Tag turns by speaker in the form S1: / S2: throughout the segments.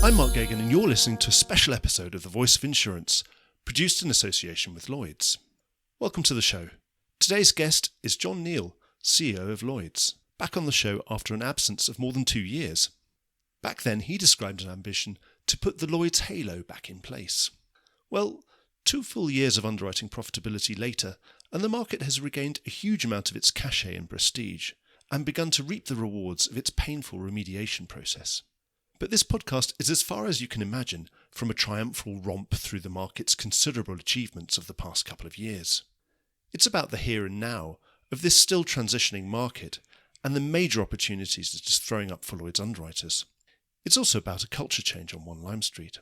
S1: I'm Mark Gagan and you're listening to a special episode of The Voice of Insurance, produced in association with Lloyd's. Welcome to the show. Today's guest is John Neal, CEO of Lloyd's, back on the show after an absence of more than 2 years. Back then he described an ambition to put the Lloyd's halo back in place. Well, 2 full years of underwriting profitability later, and the market has regained a huge amount of its cachet and prestige, and begun to reap the rewards of its painful remediation process. But this podcast is as far as you can imagine from a triumphal romp through the market's considerable achievements of the past couple of years. It's about the here and now of this still transitioning market and the major opportunities it is throwing up for Lloyd's underwriters. It's also about a culture change on One Lime Street,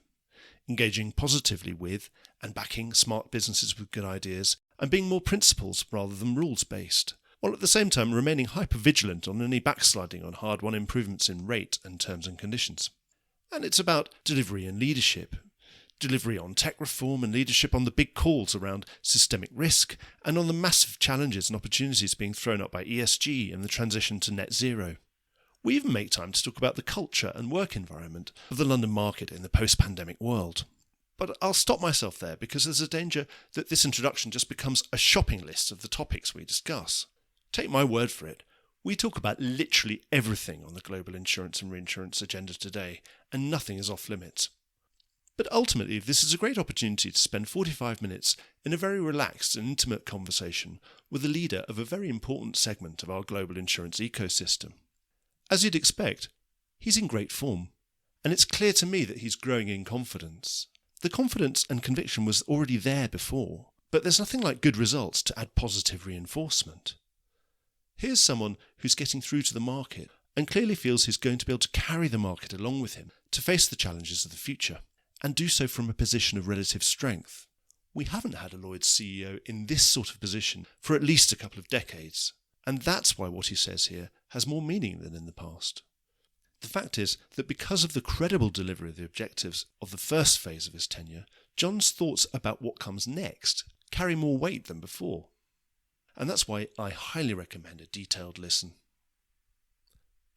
S1: engaging positively with and backing smart businesses with good ideas and being more principles rather than rules-based, while at the same time remaining hyper-vigilant on any backsliding on hard-won improvements in rate and terms and conditions. And it's about delivery and leadership, delivery on tech reform and leadership on the big calls around systemic risk and on the massive challenges and opportunities being thrown up by ESG and the transition to net zero. We even make time to talk about the culture and work environment of the London market in the post-pandemic world. But I'll stop myself there because there's a danger that this introduction just becomes a shopping list of the topics we discuss. Take my word for it, we talk about literally everything on the global insurance and reinsurance agenda today, and nothing is off limits. But ultimately, this is a great opportunity to spend 45 minutes in a very relaxed and intimate conversation with the leader of a very important segment of our global insurance ecosystem. As you'd expect, he's in great form, and it's clear to me that he's growing in confidence. The confidence and conviction was already there before, but there's nothing like good results to add positive reinforcement. Here's someone who's getting through to the market and clearly feels he's going to be able to carry the market along with him to face the challenges of the future, and do so from a position of relative strength. We haven't had a Lloyd's CEO in this sort of position for at least a couple of decades, and that's why what he says here has more meaning than in the past. The fact is that because of the credible delivery of the objectives of the first phase of his tenure, John's thoughts about what comes next carry more weight than before. And that's why I highly recommend a detailed listen.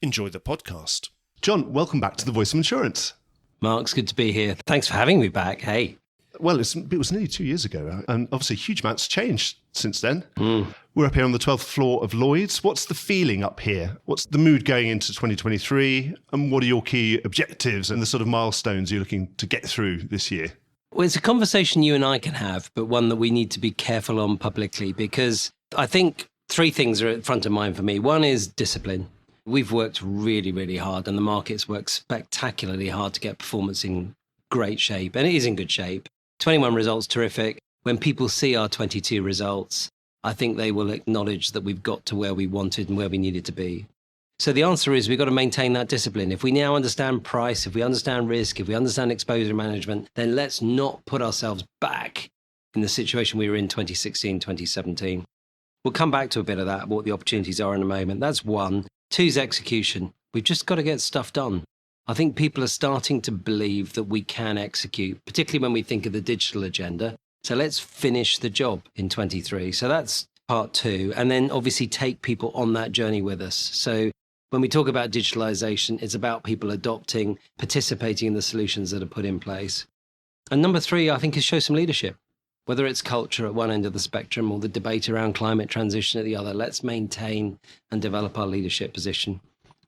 S1: Enjoy the podcast. John, welcome back to The Voice of Insurance.
S2: Mark, it's good to be here. Thanks for having me back. Hey.
S1: Well, it was nearly 2 years ago, and obviously huge amounts changed since then. We're up here on the 12th floor of Lloyd's. What's the feeling up here? What's the mood going into 2023? And what are your key objectives and the sort of milestones you're looking to get through this year?
S2: Well, it's a conversation you and I can have, but one that we need to be careful on publicly, because I think 3 things are at front of mind for me. One is discipline. We've worked really, really hard, and the market's worked spectacularly hard to get performance in great shape, and it is in good shape. 21 results, terrific. When people see our 22 results, I think they will acknowledge that we've got to where we wanted and where we needed to be. So the answer is we've got to maintain that discipline. If we now understand price, if we understand risk, if we understand exposure management, then let's not put ourselves back in the situation we were in 2016, 2017. We'll come back to a bit of that, what the opportunities are in a moment. That's 1. 2 is execution. We've just got to get stuff done. I think people are starting to believe that we can execute, particularly when we think of the digital agenda. So let's finish the job in 23. So that's part 2. And then obviously take people on that journey with us. So when we talk about digitalization, it's about people adopting, participating in the solutions that are put in place. And number 3, I think, is show some leadership. Whether it's culture at one end of the spectrum or the debate around climate transition at the other, let's maintain and develop our leadership position.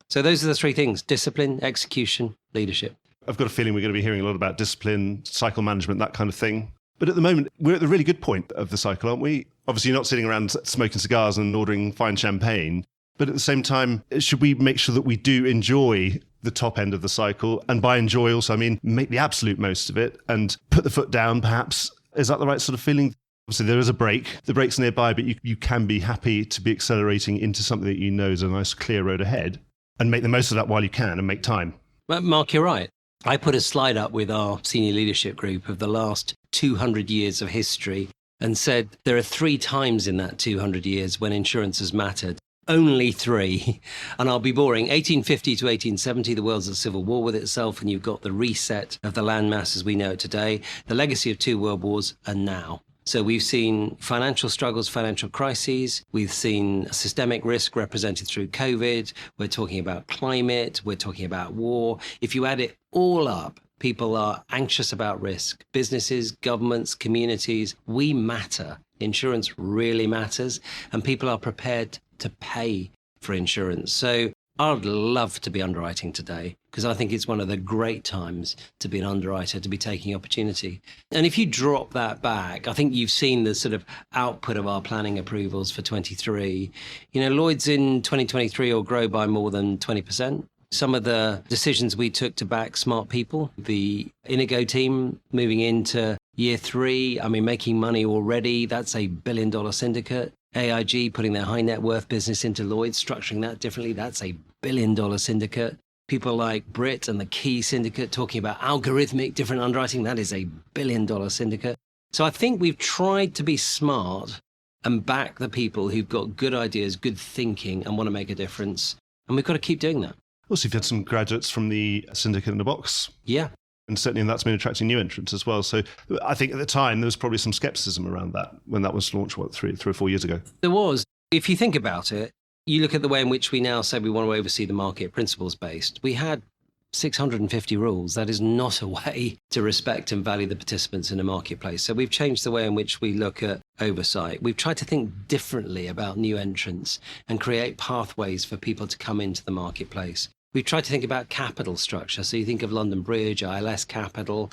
S2: So those are the 3 things: discipline, execution, leadership.
S1: I've got a feeling we're going to be hearing a lot about discipline, cycle management, that kind of thing. But at the moment, we're at the really good point of the cycle, aren't we? Obviously, you're not sitting around smoking cigars and ordering fine champagne. But at the same time, should we make sure that we do enjoy the top end of the cycle? And by enjoy also, I mean, make the absolute most of it and put the foot down, perhaps. Is that the right sort of feeling? Obviously, there is a break. The break's nearby, but you can be happy to be accelerating into something that you know is a nice, clear road ahead and make the most of that while you can and make time.
S2: Well, Mark, you're right. I put a slide up with our senior leadership group of the last 200 years of history and said there are 3 times in that 200 years when insurance has mattered. Only 3. And I'll be boring. 1850 to 1870, the world's at civil war with itself, and you've got the reset of the landmass as we know it today, the legacy of 2 world wars, and now. So we've seen financial struggles, financial crises. We've seen systemic risk represented through COVID. We're talking about climate. We're talking about war. If you add it all up, People are anxious about risk. Businesses, governments, communities, we matter. Insurance really matters, and people are prepared to pay for insurance. So I'd love to be underwriting today because I think it's one of the great times to be an underwriter, to be taking opportunity. And if you drop that back, I think you've seen the sort of output of our planning approvals for 23. Lloyd's in 2023 will grow by more than 20%. Some of the decisions we took to back smart people, the Inigo team moving into year 3, making money already, that's a $1 billion syndicate. AIG putting their high net worth business into Lloyd's, structuring that differently, that's a $1 billion syndicate. People like Brit and the Key syndicate talking about algorithmic different underwriting, that is a $1 billion syndicate. So I think we've tried to be smart and back the people who've got good ideas, good thinking, and want to make a difference. And we've got to keep doing that.
S1: Also, you've had some graduates from the syndicate in the box.
S2: Yeah.
S1: And certainly that's been attracting new entrants as well. So I think at the time, there was probably some skepticism around that when that was launched, 3 or 4 years ago?
S2: There was. If you think about it, you look at the way in which we now say we want to oversee the market principles-based. We had 650 rules. That is not a way to respect and value the participants in a marketplace. So we've changed the way in which we look at oversight. We've tried to think differently about new entrants and create pathways for people to come into the marketplace. We've tried to think about capital structure. So you think of London Bridge, ILS capital,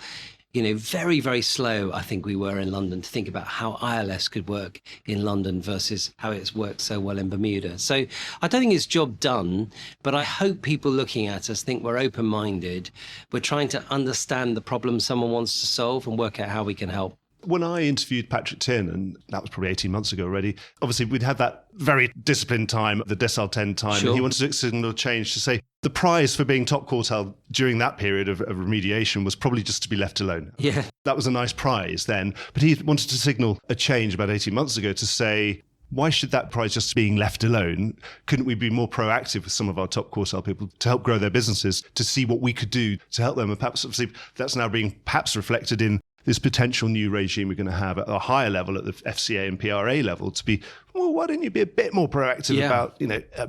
S2: very, very slow, I think we were in London to think about how ILS could work in London versus how it's worked so well in Bermuda. So I don't think it's job done, but I hope people looking at us think we're open-minded. We're trying to understand the problem someone wants to solve and work out how we can help.
S1: When I interviewed Patrick Tin, and that was probably 18 months ago already, obviously we'd had that very disciplined time, the decile 10 time,
S2: Sure.
S1: And he wanted to signal a change to say the prize for being top quartile during that period of remediation was probably just to be left alone.
S2: Yeah.
S1: That was a nice prize then, but he wanted to signal a change about 18 months ago to say, why should that prize just being left alone? Couldn't we be more proactive with some of our top quartile people to help grow their businesses, to see what we could do to help them? And perhaps obviously that's now being perhaps reflected in this potential new regime we're going to have at a higher level, at the FCA and PRA level, to be, well, why don't you be a bit more proactive about,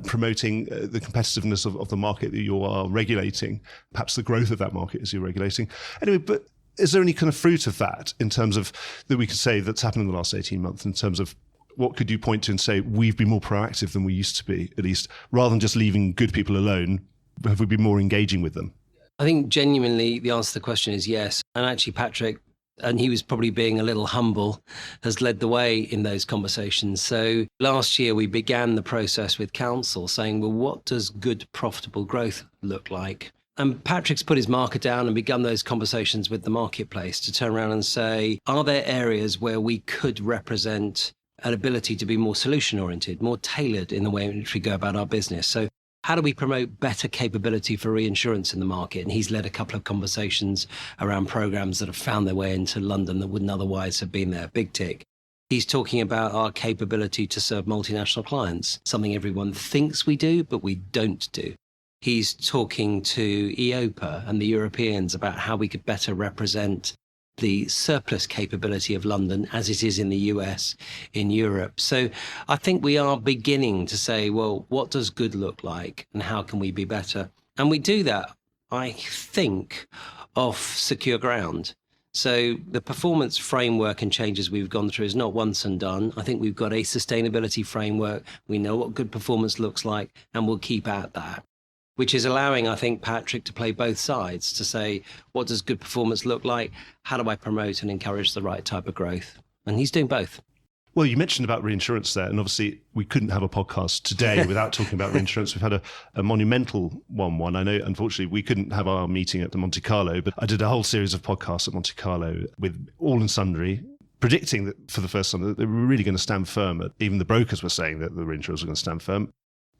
S1: promoting the competitiveness of the market that you are regulating, perhaps the growth of that market as you're regulating. Anyway, but is there any kind of fruit of that in terms of that we could say that's happened in the last 18 months in terms of what could you point to and say, we've been more proactive than we used to be, at least, rather than just leaving good people alone, have we been more engaging with them?
S2: I think genuinely the answer to the question is yes. And actually, Patrick, and he was probably being a little humble, has led the way in those conversations. So last year, we began the process with council saying, well, what does good, profitable growth look like? And Patrick's put his marker down and begun those conversations with the marketplace to turn around and say, are there areas where we could represent an ability to be more solution-oriented, more tailored in the way in which we go about our business? So how do we promote better capability for reinsurance in the market? And he's led a couple of conversations around programs that have found their way into London that wouldn't otherwise have been there. Big tick. He's talking about our capability to serve multinational clients, something everyone thinks we do, but we don't do. He's talking to EIOPA and the Europeans about how we could better represent the surplus capability of London as it is in the US, in Europe. So I think we are beginning to say, well, what does good look like and how can we be better? And we do that, I think, off secure ground. So the performance framework and changes we've gone through is not once and done. I think we've got a sustainability framework. We know what good performance looks like, and we'll keep at that, which is allowing, I think, Patrick to play both sides, to say, what does good performance look like? How do I promote and encourage the right type of growth? And he's doing both.
S1: Well, you mentioned about reinsurance there, and obviously we couldn't have a podcast today without talking about reinsurance. We've had a monumental one. I know, unfortunately, we couldn't have our meeting at the Monte Carlo, but I did a whole series of podcasts at Monte Carlo with all and sundry, predicting that for the first time that they were really going to stand firm. Even the brokers were saying that the reinsurers were going to stand firm.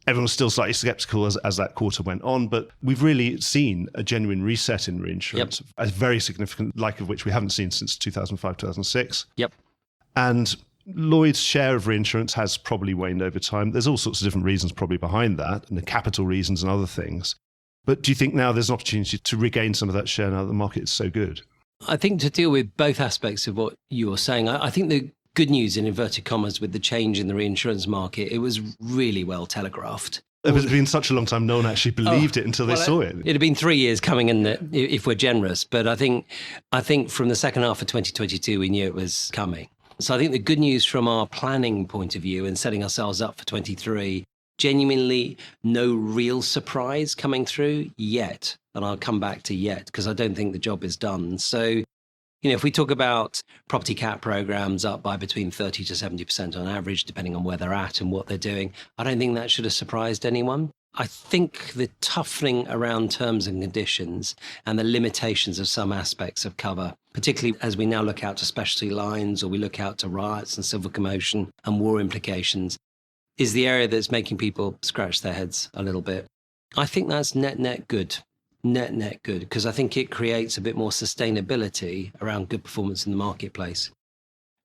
S1: Everyone was still slightly skeptical as that quarter went on, but we've really seen a genuine reset in reinsurance, a very significant, like of which we haven't seen since 2005, 2006.
S2: Yep.
S1: And Lloyd's share of reinsurance has probably waned over time. There's all sorts of different reasons probably behind that, and the capital reasons and other things. But do you think now there's an opportunity to regain some of that share now that the market is so good?
S2: I think to deal with both aspects of what you were saying, I think the good news in inverted commas with the change in the reinsurance market, it was really well telegraphed.
S1: It's been such a long time, no one actually believed it until they saw it.
S2: It'd have been 3 years coming in, if we're generous. But I think from the second half of 2022, we knew it was coming. So I think the good news from our planning point of view and setting ourselves up for 23, genuinely no real surprise coming through yet. And I'll come back to yet, because I don't think the job is done. So, if we talk about property cat programs up by between 30 to 70% on average, depending on where they're at and what they're doing, I don't think that should have surprised anyone. I think the toughening around terms and conditions and the limitations of some aspects of cover, particularly as we now look out to specialty lines or we look out to riots and civil commotion and war implications, is the area that's making people scratch their heads a little bit. I think that's net good. Net good, because I think it creates a bit more sustainability around good performance in the marketplace.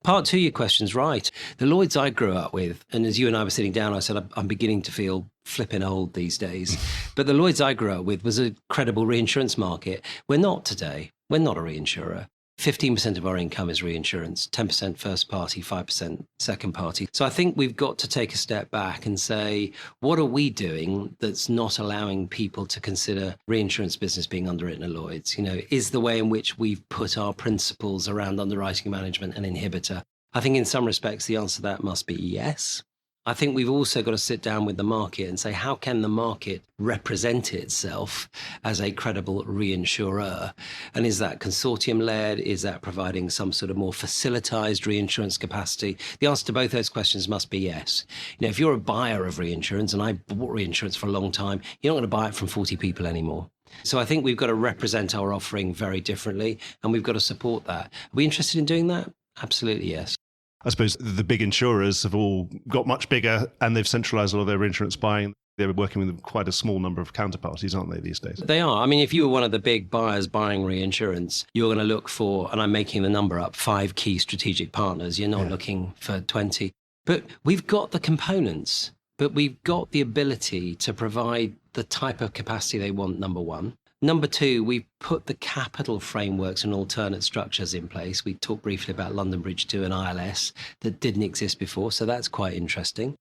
S2: Part two, your question's right. The Lloyds I grew up with, and as you and I were sitting down, I said, I'm beginning to feel flipping old these days. But the Lloyds I grew up with was a credible reinsurance market. We're not today. We're not a reinsurer. 15% of our income is reinsurance, 10% first party, 5% second party. So I think we've got to take a step back and say, what are we doing that's not allowing people to consider reinsurance business being underwritten at Lloyd's? Is the way in which we've put our principles around underwriting management an inhibitor? I think in some respects, the answer to that must be yes. I think we've also got to sit down with the market and say, how can the market represent itself as a credible reinsurer? And is that consortium-led? Is that providing some sort of more facilitized reinsurance capacity? The answer to both those questions must be yes. If you're a buyer of reinsurance, and I bought reinsurance for a long time, you're not going to buy it from 40 people anymore. So I think we've got to represent our offering very differently, and we've got to support that. Are we interested in doing that? Absolutely, yes.
S1: I suppose the big insurers have all got much bigger and they've centralised all of their reinsurance buying. They're working with quite a small number of counterparties, aren't they, these days?
S2: They are. I mean, if you were one of the big buyers buying reinsurance, you're going to look for, and I'm making the number up, 5 key strategic partners. You're not looking for 20. But we've got the components, but we've got the ability to provide the type of capacity they want, number one. Number two, we've put the capital frameworks and alternate structures in place. We talked briefly about London Bridge 2 and ILS that didn't exist before, so that's quite interesting.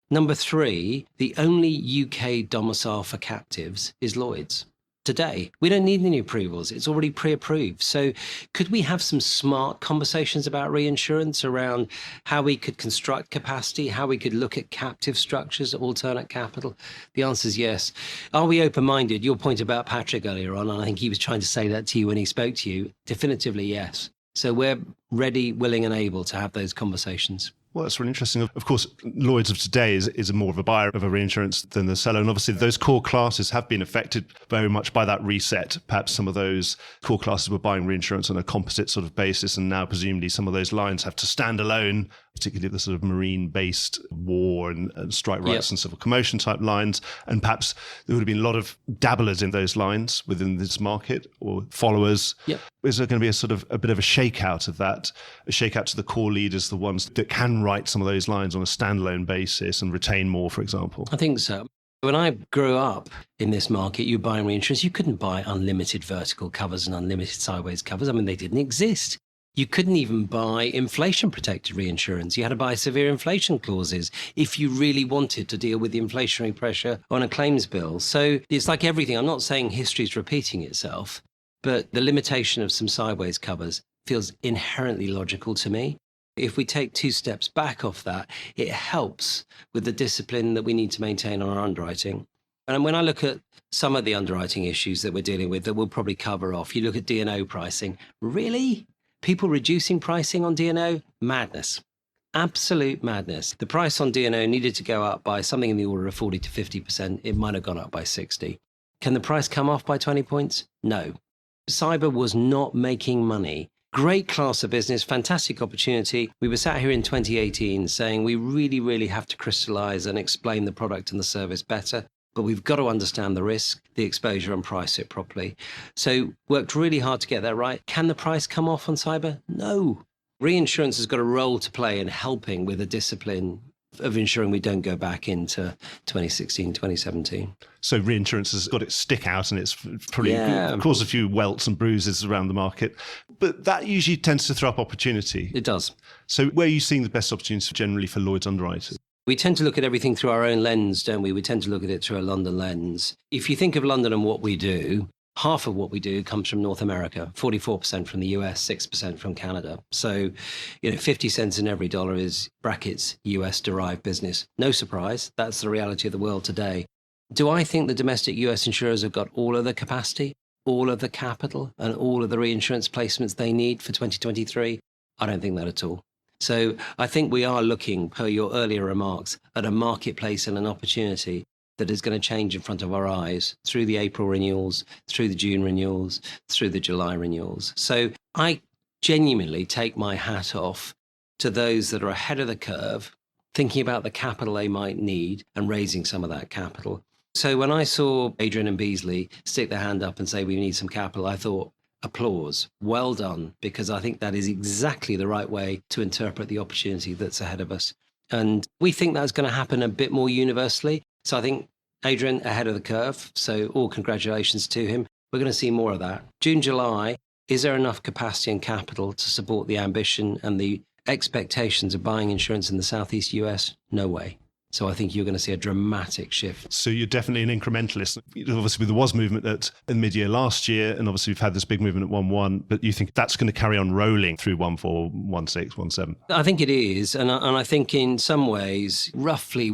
S2: Number three, the only UK domicile for captives is Lloyd's. Today, we don't need any approvals. It's already pre-approved. So could we have some smart conversations about reinsurance around how we could construct capacity, how we could look at captive structures, alternate capital? The answer is yes. Are we open-minded? Your point about Patrick earlier on, and I think he was trying to say that to you when he spoke to you, definitively yes. So we're ready, willing and able to have those conversations.
S1: Well, that's really interesting. Of course, Lloyd's of today is more of a buyer of a reinsurance than the seller. And obviously, those core classes have been affected very much by that reset. Perhaps some of those core classes were buying reinsurance on a composite sort of basis. And now, presumably, some of those lines have to stand alone, particularly the sort of marine-based war and strike rights and civil commotion type lines. And perhaps there would have been a lot of dabblers in those lines within this market or followers.
S2: Yep.
S1: Is there going to be a bit of a shakeout of that, a shakeout to the core leaders, the ones that can write some of those lines on a standalone basis and retain more, for example?
S2: I think so. When I grew up in this market, you were buying reinsurance, you couldn't buy unlimited vertical covers and unlimited sideways covers. I mean, they didn't exist. You couldn't even buy inflation-protected reinsurance. You had to buy severe inflation clauses if you really wanted to deal with the inflationary pressure on a claims bill. So it's like everything. I'm not saying history is repeating itself, but the limitation of some sideways covers feels inherently logical to me. If we take 2 steps back off that, it helps with the discipline that we need to maintain on our underwriting. And when I look at some of the underwriting issues that we're dealing with that we'll probably cover off, you look at D&O pricing. Really? People reducing pricing on D&O? Madness. Absolute madness. The price on D&O needed to go up by something in the order of 40 to 50%. It might have gone up by 60. Can the price come off by 20 points? No. Cyber was not making money. Great class of business, fantastic opportunity. We were sat here in 2018 saying we really, really have to crystallize and explain the product and the service better, but we've got to understand the risk, the exposure and price it properly. So worked really hard to get that right. Can the price come off on cyber? No. Reinsurance has got a role to play in helping with the discipline of ensuring we don't go back into 2016, 2017.
S1: So reinsurance has got its stick out and it's probably caused a few welts and bruises around the market. But that usually tends to throw up opportunity.
S2: It does.
S1: So where are you seeing the best opportunities generally for Lloyd's underwriters?
S2: We tend to look at everything through our own lens, don't we? We tend to look at it through a London lens. If you think of London and what we do, half of what we do comes from North America, 44% from the US, 6% from Canada. So, 50 cents in every dollar is brackets US derived business. No surprise. That's the reality of the world today. Do I think the domestic US insurers have got all of the capacity, all of the capital, and all of the reinsurance placements they need for 2023? I don't think that at all. So I think we are looking, per your earlier remarks, at a marketplace and an opportunity that is going to change in front of our eyes through the April renewals, through the June renewals, through the July renewals. So I genuinely take my hat off to those that are ahead of the curve, thinking about the capital they might need and raising some of that capital. So when I saw Adrian and Beasley stick their hand up and say we need some capital, I thought, applause, well done, because I think that is exactly the right way to interpret the opportunity that's ahead of us. And we think that's going to happen a bit more universally. So I think Adrian ahead of the curve. So all congratulations to him. We're going to see more of that. June, July, is there enough capacity and capital to support the ambition and the expectations of buying insurance in the Southeast US? No way. So I think you're going to see a dramatic shift.
S1: So you're definitely an incrementalist. Obviously, there was movement in mid-year last year, and obviously we've had this big movement at 1/1, but you think that's going to carry on rolling through 1/4, 1/6, 1/7?
S2: I think it is. And I think in some ways, roughly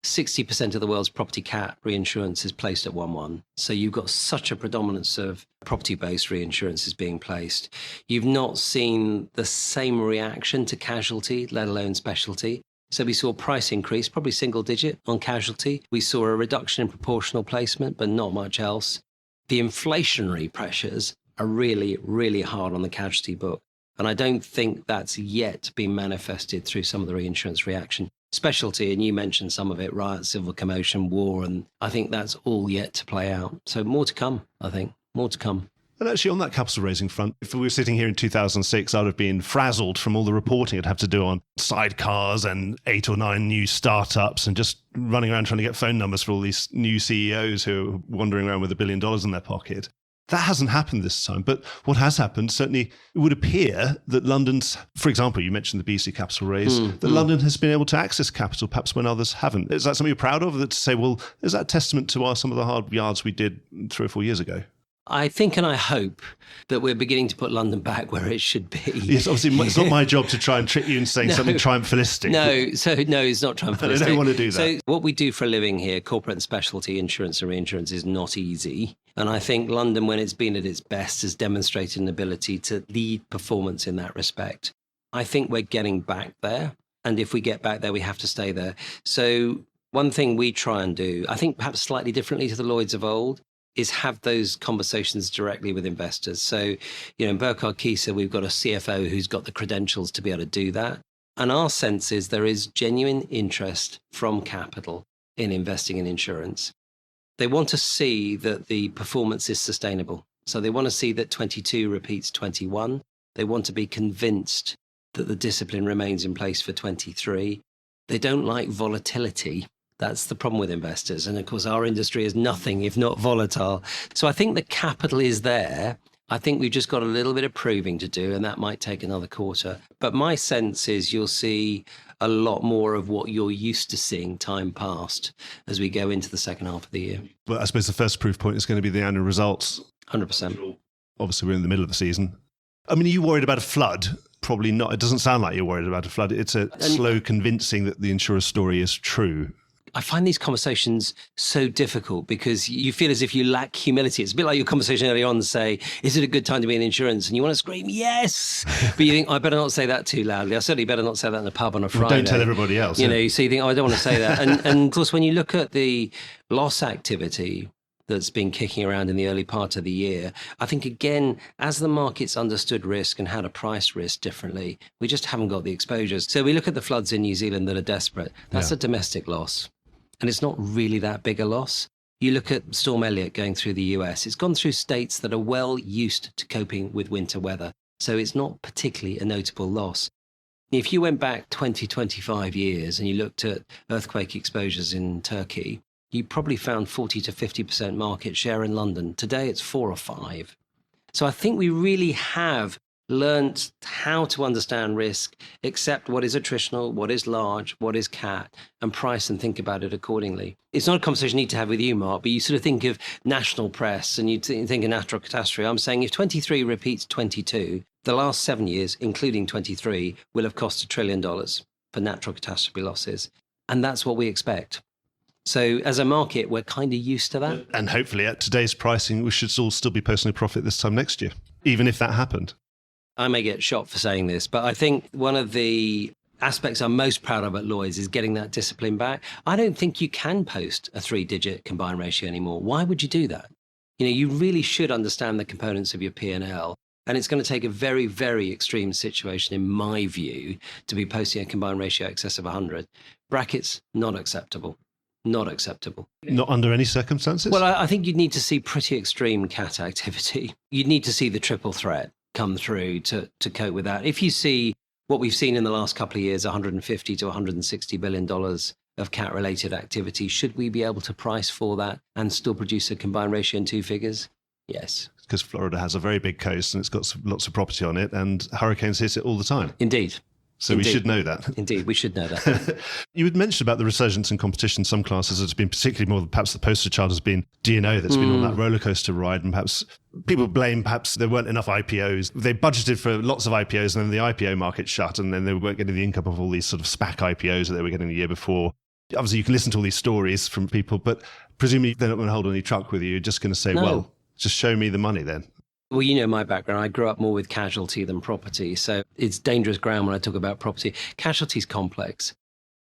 S2: 60% of the world's property cat reinsurance is placed at 1/1. So you've got such a predominance of property-based reinsurance is being placed. You've not seen the same reaction to casualty, let alone specialty. So we saw a price increase, probably single digit on casualty. We saw a reduction in proportional placement, but not much else. The inflationary pressures are really, really hard on the casualty book. And I don't think that's yet been manifested through some of the reinsurance reaction. Specialty, and you mentioned some of it, riot, civil commotion, war, and I think that's all yet to play out. So more to come, I think, more to come.
S1: And actually on that capital raising front, if we were sitting here in 2006, I'd have been frazzled from all the reporting I'd have to do on sidecars and 8 or 9 new startups and just running around trying to get phone numbers for all these new CEOs who are wandering around with $1 billion in their pocket. That hasn't happened this time. But what has happened, certainly it would appear that London's, for example, you mentioned the BC capital raise, that London has been able to access capital perhaps when others haven't. Is that something you're proud of? That to say, well, is that testament to some of the hard yards we did 3 or 4 years ago?
S2: I think and I hope that we're beginning to put London back where it should be.
S1: Yes, obviously, it's not my job to try and trick you into saying something triumphalistic.
S2: No, it's not triumphalistic.
S1: I don't want to do that.
S2: So what we do for a living here, corporate and specialty insurance and reinsurance, is not easy. And I think London, when it's been at its best, has demonstrated an ability to lead performance in that respect. I think we're getting back there. And if we get back there, we have to stay there. So one thing we try and do, I think perhaps slightly differently to the Lloyds of old, is have those conversations directly with investors. So, in Burkhard Kieser, we've got a CFO who's got the credentials to be able to do that. And our sense is there is genuine interest from capital in investing in insurance. They want to see that the performance is sustainable. So they want to see that 22 repeats 21. They want to be convinced that the discipline remains in place for 23. They don't like volatility. That's the problem with investors. And of course, our industry is nothing if not volatile. So I think the capital is there. I think we've just got a little bit of proving to do, and that might take another quarter. But my sense is you'll see a lot more of what you're used to seeing time past as we go into the second half of the year.
S1: Well, I suppose the first proof point is going to be the annual results.
S2: 100%.
S1: Obviously, we're in the middle of the season. I mean, are you worried about a flood? Probably not. It doesn't sound like you're worried about a flood. It's a slow convincing that the insurer's story is true.
S2: I find these conversations so difficult because you feel as if you lack humility. It's a bit like your conversation earlier on to say, is it a good time to be in insurance? And you want to scream, yes. But you think, I better not say that too loudly. I certainly better not say that in a pub on a Friday.
S1: Well, don't tell everybody else.
S2: So you think, I don't want to say that. And of course, when you look at the loss activity that's been kicking around in the early part of the year, I think, again, as the market's understood risk and how to price risk differently, we just haven't got the exposures. So we look at the floods in New Zealand that are desperate. That's a domestic loss. And it's not really that big a loss. You look at Storm Elliott going through the US. It's gone through states that are well used to coping with winter weather. So it's not particularly a notable loss. If you went back 20, 25 years and you looked at earthquake exposures in Turkey, you probably found 40 to 50% market share in London. Today, it's 4 or 5. So I think we really have learnt how to understand risk, accept what is attritional, what is large, what is cat, and price and think about it accordingly. It's not a conversation you need to have with you, Mark, but you sort of think of national press and you think of natural catastrophe. I'm saying if 23 repeats 22, the last 7 years, including 23, will have cost $1 trillion for natural catastrophe losses. And that's what we expect. So as a market, we're kind of used to that.
S1: And hopefully at today's pricing, we should all still be posting a profit this time next year, even if that happened.
S2: I may get shot for saying this, but I think one of the aspects I'm most proud of at Lloyd's is getting that discipline back. I don't think you can post a 3-digit combined ratio anymore. Why would you do that? You really should understand the components of your P&L. And it's going to take a very, very extreme situation, in my view, to be posting a combined ratio excess of 100. Brackets, not acceptable. Not acceptable.
S1: Not under any circumstances?
S2: Well, I think you'd need to see pretty extreme cat activity. You'd need to see the triple threat come through to cope with that. If you see what we've seen in the last couple of years, $150 to $160 billion of cat-related activity, should we be able to price for that and still produce a combined ratio in 2 figures? Yes.
S1: Because Florida has a very big coast and it's got lots of property on it, and hurricanes hit it all the time.
S2: Indeed.
S1: So we should know that.
S2: Indeed, we should know that.
S1: You had mentioned about the resurgence in competition. Some classes has been particularly more, perhaps the poster child has been D&O that's been on that roller coaster ride, and perhaps people blame perhaps there weren't enough IPOs. They budgeted for lots of IPOs and then the IPO market shut, and then they weren't getting the income of all these sort of SPAC IPOs that they were getting the year before. Obviously, you can listen to all these stories from people, but presumably they're not going to hold any truck with you. You're just going to say, well, just show me the money then.
S2: Well, you know my background. I grew up more with casualty than property. So it's dangerous ground when I talk about property. Casualty is complex.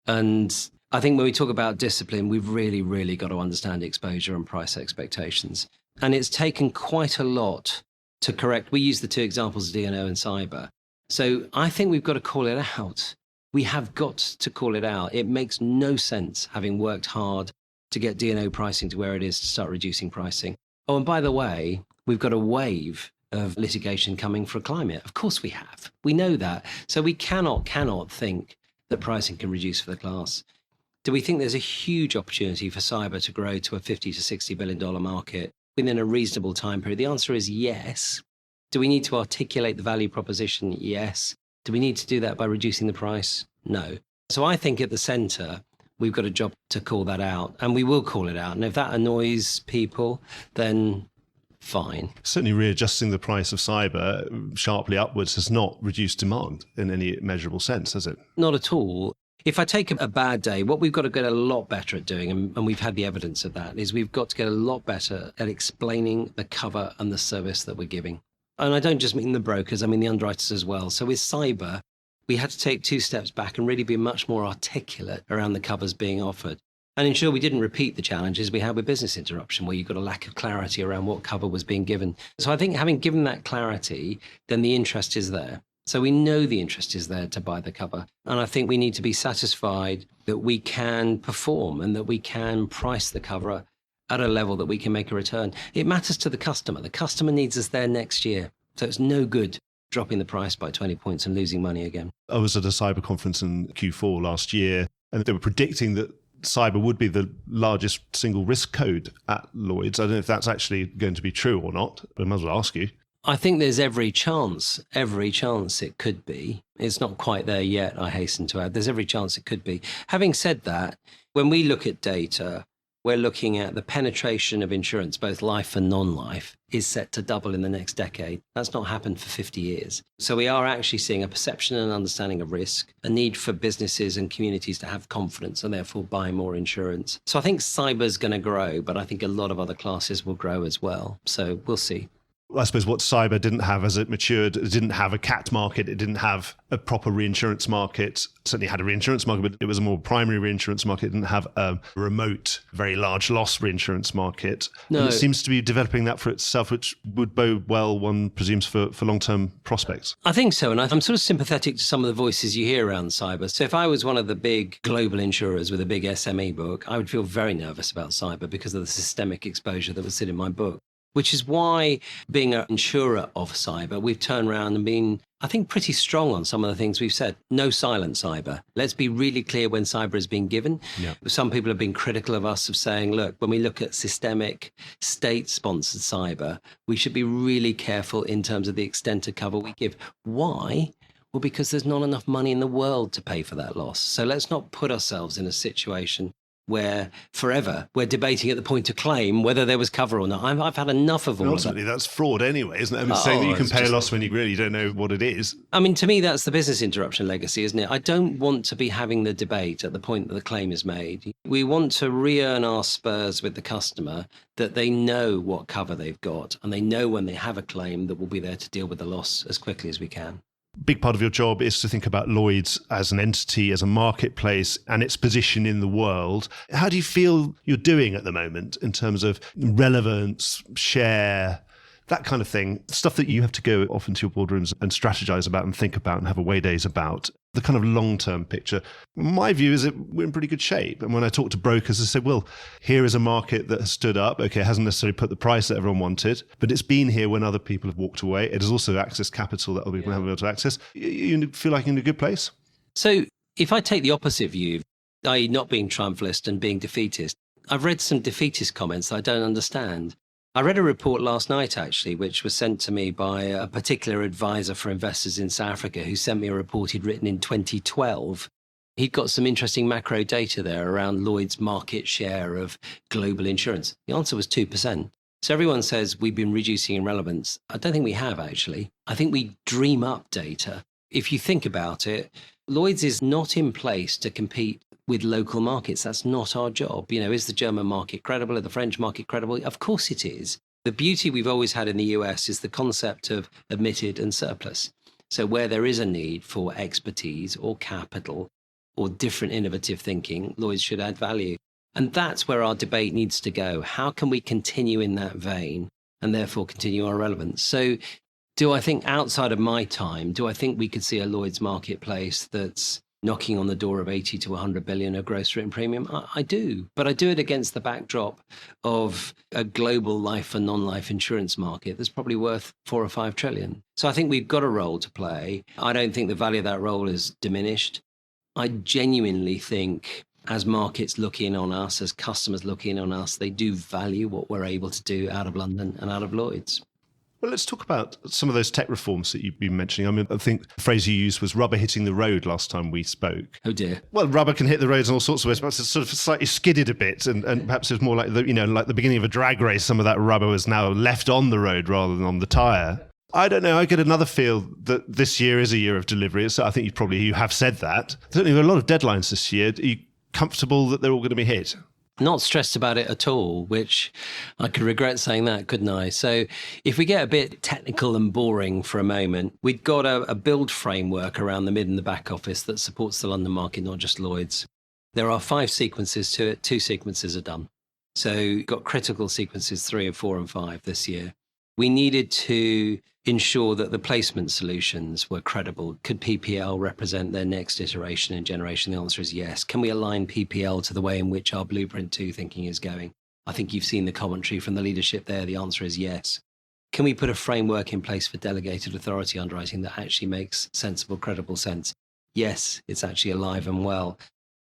S2: And I think when we talk about discipline, we've really, really got to understand exposure and price expectations. And it's taken quite a lot to correct. We use the 2 examples of D&O and cyber. So I think we've got to call it out. We have got to call it out. It makes no sense, having worked hard to get D&O pricing to where it is, to start reducing pricing. Oh, and by the way, we've got a wave of litigation coming for climate. Of course we have. We know that. So we cannot think that pricing can reduce for the class. Do we think there's a huge opportunity for cyber to grow to a $50 to $60 billion market within a reasonable time period? The answer is yes. Do we need to articulate the value proposition? Yes. Do we need to do that by reducing the price? No. So I think at the centre, we've got a job to call that out, and we will call it out. And if that annoys people, then fine.
S1: Certainly readjusting the price of cyber sharply upwards has not reduced demand in any measurable sense, has it?
S2: Not at all. If I take a bad day, what we've got to get a lot better at doing, and we've had the evidence of that, is we've got to get a lot better at explaining the cover and the service that we're giving. And I don't just mean the brokers, I mean the underwriters as well. So with cyber, we had to take 2 steps back and really be much more articulate around the covers being offered, and ensure we didn't repeat the challenges we had with business interruption, where you've got a lack of clarity around what cover was being given. So I think having given that clarity, then the interest is there. So we know the interest is there to buy the cover. And I think we need to be satisfied that we can perform and that we can price the cover at a level that we can make a return. It matters to the customer. The customer needs us there next year. So it's no good dropping the price by 20 points and losing money again.
S1: I was at a cyber conference in Q4 last year, and they were predicting that cyber would be the largest single risk code at Lloyd's. I don't know if that's actually going to be true or not, but I might as well ask you.
S2: I think there's every chance it could be. It's not quite there yet, I hasten to add. There's every chance it could be. Having said that, when we look at data, we're looking at the penetration of insurance, both life and non-life, is set to double in the next decade. That's not happened for 50 years. So we are actually seeing a perception and understanding of risk, a need for businesses and communities to have confidence and therefore buy more insurance. So I think cyber's going to grow, but I think a lot of other classes will grow as well. So we'll see.
S1: I suppose what cyber didn't have as it matured, it didn't have a cat market, it didn't have a proper reinsurance market. It certainly had a reinsurance market, but it was a more primary reinsurance market. It didn't have a remote, very large loss reinsurance market.
S2: No.
S1: And it seems to be developing that for itself, which would bode well, one presumes, for long-term prospects.
S2: I think so. And I'm sort of sympathetic to some of the voices you hear around cyber. So if I was one of the big global insurers with a big SME book, I would feel very nervous about cyber because of the systemic exposure that would sit in my book. which is why, being an insurer of cyber, we've turned around and been, I think, pretty strong on some of the things we've said. No silent cyber. Let's be really clear when cyber is being given.
S1: Yeah.
S2: Some people have been critical of us of saying, look, when we look at systemic state-sponsored cyber, we should be really careful in terms of the extent of cover we give. Why? Well, because there's not enough money in the world to pay for that loss. So let's not put ourselves in a situation where forever we're debating at the point of claim whether there was cover or not. I've had enough of all of that.
S1: Ultimately, that's fraud anyway, isn't it? I mean, saying that you can pay a loss when you really don't know what it is.
S2: I mean, to me, that's the business interruption legacy, isn't it? I don't want to be having the debate at the point that the claim is made. We want to re-earn our spurs with the customer, that they know what cover they've got and they know when they have a claim that we'll be there to deal with the loss as quickly as we can.
S1: Big part of your job is to think about Lloyd's as an entity, as a marketplace, and its position in the world. How do you feel you're doing at the moment in terms of relevance, share, that kind of thing? Stuff that you have to go off into your boardrooms and strategize about and think about and have away days about. The kind of long-term picture. My view is that we're in pretty good shape. And when I talk to brokers, I say, well, here is a market that has stood up. Okay, it hasn't necessarily put the price that everyone wanted, but it's been here when other people have walked away. It has also accessed capital that other people haven't been able to access. You feel like you're in a good place?
S2: So if I take the opposite view, i.e. not being triumphalist and being defeatist, I've read some defeatist comments that I don't understand. I read a report last night, actually, which was sent to me by a particular advisor for investors in South Africa who sent me a report he'd written in 2012. He'd got some interesting macro data there around Lloyd's market share of global insurance. The answer was 2%. So everyone says we've been reducing in relevance. I don't think we have, actually. I think we dream up data. If you think about it, Lloyd's is not in place to compete with local markets. That's not our job. You know, is the German market credible? Is the French market credible? Of course it is. The beauty we've always had in the US is the concept of admitted and surplus. So where there is a need for expertise or capital or different innovative thinking, Lloyd's should add value. And that's where our debate needs to go. How can we continue in that vein and therefore continue our relevance? So do I think outside of my time, do I think we could see a Lloyd's marketplace that's knocking on the door of 80 to 100 billion of gross written premium? I do, but I do it against the backdrop of a global life and non-life insurance market that's probably worth 4 or 5 trillion. So I think we've got a role to play. I don't think the value of that role is diminished. I genuinely think as markets look in on us, as customers look in on us, they do value what we're able to do out of London and out of Lloyd's.
S1: Well, let's talk about some of those tech reforms that you've been mentioning. I mean, I think the phrase you used was rubber hitting the road last time we spoke.
S2: Oh dear.
S1: Well, rubber can hit the roads in all sorts of ways. Perhaps it's sort of slightly skidded a bit, and perhaps it's more like like the beginning of a drag race. Some of that rubber was now left on the road rather than on the tyre. I don't know. I get another feel that this year is a year of delivery. So I think you have said that. Certainly, there are a lot of deadlines this year. Are you comfortable that they're all going to be hit?
S2: Not stressed about it at all, which I could regret saying that, couldn't I? So if we get a bit technical and boring for a moment, we've got a build framework around the mid and the back office that supports the London market, not just Lloyd's. There are 5 sequences to it. 2 sequences are done. So you've got critical sequences 3 and 4 and 5 this year. We needed to ensure that the placement solutions were credible. Could PPL represent their next iteration and generation? The answer is yes. Can we align PPL to the way in which our Blueprint 2 thinking is going? I think you've seen the commentary from the leadership there. The answer is yes. Can we put a framework in place for delegated authority underwriting that actually makes sensible, credible sense? Yes, it's actually alive and well.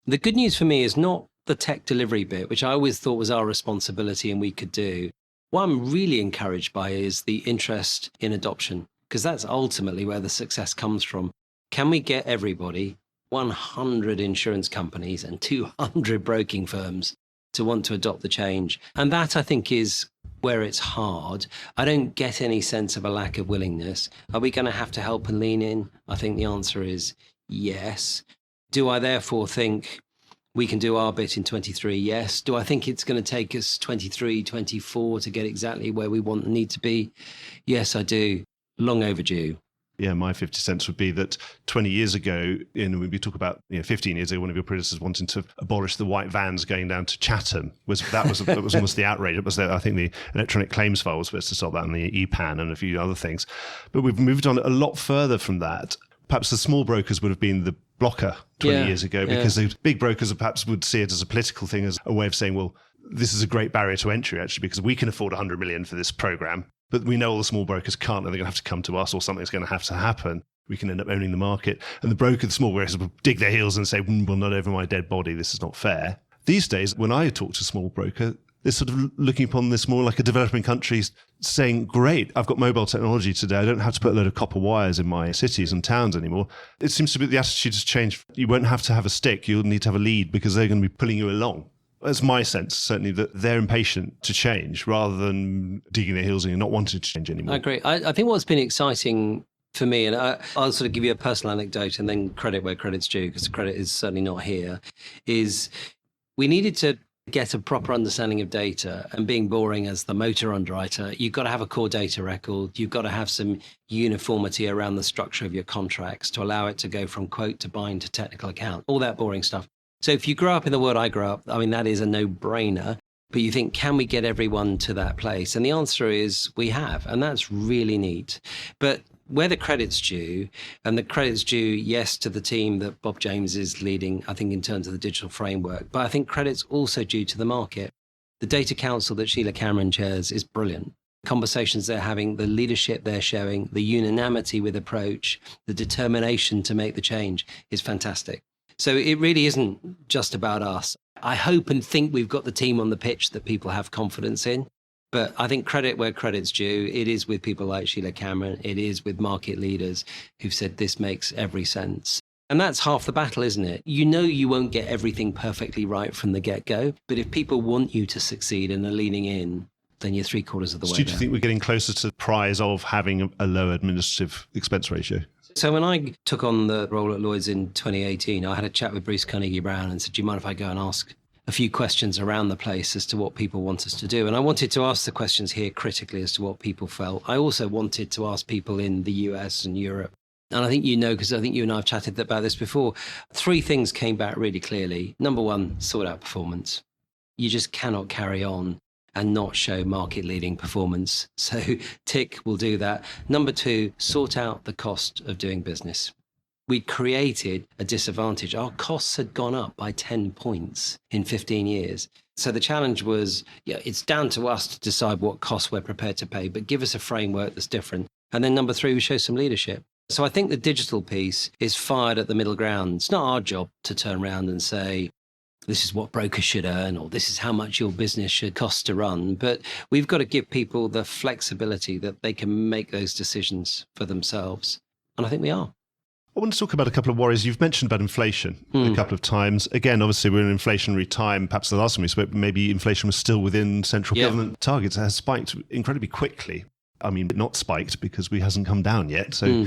S2: The good news for me is not the tech delivery bit, which I always thought was our responsibility and we could do. What I'm really encouraged by is the interest in adoption, because that's ultimately where the success comes from. Can we get everybody, 100 insurance companies and 200 broking firms, to want to adopt the change? And that, I think, is where it's hard. I don't get any sense of a lack of willingness. Are we going to have to help and lean in? I think the answer is yes. Do I therefore think we can do our bit in 23? Yes. Do I think it's going to take us 23, 24 to get exactly where we want and need to be? Yes, I do. Long overdue.
S1: Yeah, my 50 cents would be that 20 years ago, when we talk about 15 years ago, one of your predecessors wanting to abolish the white vans going down to Chatham, that was almost the outrage. It was I think the electronic claims file was supposed to stop that, and the EPAN and a few other things. But we've moved on a lot further from that. Perhaps the small brokers would have been the blocker 20 years ago, because the big brokers perhaps would see it as a political thing, as a way of saying, well, this is a great barrier to entry, actually, because we can afford 100 million for this program, but we know all the small brokers can't, and they're going to have to come to us, or something's going to have to happen. We can end up owning the market. And the small brokers will dig their heels and say, well, not over my dead body. This is not fair. These days, when I talk to a small broker, they're sort of looking upon this more like a developing country, saying, great, I've got mobile technology today. I don't have to put a load of copper wires in my cities and towns anymore. It seems to be the attitude has changed. You won't have to have a stick. You'll need to have a lead because they're going to be pulling you along. That's my sense, certainly, that they're impatient to change rather than digging their heels in and not wanting to change anymore.
S2: I agree. I think what's been exciting for me, and I'll sort of give you a personal anecdote and then credit where credit's due, because the credit is certainly not here, is we needed to get a proper understanding of data. And being boring as the motor underwriter, you've got to have a core data record. You've got to have some uniformity around the structure of your contracts to allow it to go from quote to bind to technical account, all that boring stuff. So if you grow up in the world I grew up, I mean, that is a no-brainer. But you think, can we get everyone to that place? And the answer is we have, and that's really neat. But where the credit's due, and the credit's due, yes, to the team that Bob James is leading, I think, in terms of the digital framework, but I think credit's also due to the market. The data council that Sheila Cameron chairs is brilliant. Conversations they're having, the leadership they're showing, the unanimity with approach, the determination to make the change is fantastic. So it really isn't just about us. I hope and think we've got the team on the pitch that people have confidence in. But I think credit where credit's due, it is with people like Sheila Cameron, it is with market leaders who've said this makes every sense. And that's half the battle, isn't it? You know you won't get everything perfectly right from the get-go, but if people want you to succeed and are leaning in, then you're 3/4 of the way
S1: Do you
S2: there.
S1: think we're getting closer to the prize of having a low administrative expense ratio?
S2: So when I took on the role at Lloyd's in 2018, I had a chat with Bruce Carnegie Brown and said, do you mind if I go and ask a few questions around the place as to what people want us to do? And I wanted to ask the questions here critically as to what people felt. I also wanted to ask people in the US and Europe. And I think you know, because I think you and I have chatted about this before, 3 things came back really clearly. Number 1, sort out performance. You just cannot carry on and not show market leading performance. So tick will do that. Number 2, sort out the cost of doing business. We created a disadvantage. Our costs had gone up by 10 points in 15 years. So the challenge was, it's down to us to decide what costs we're prepared to pay, but give us a framework that's different. And then number 3, we show some leadership. So I think the digital piece is fired at the middle ground. It's not our job to turn around and say, this is what brokers should earn, or this is how much your business should cost to run. But we've got to give people the flexibility that they can make those decisions for themselves. And I think we are.
S1: I want to talk about a couple of worries. You've mentioned about inflation a couple of times. Again, obviously, we're in an inflationary time. Perhaps the last time we spoke, maybe inflation was still within central government targets. It has spiked incredibly quickly. I mean, not spiked because we hasn't come down yet. So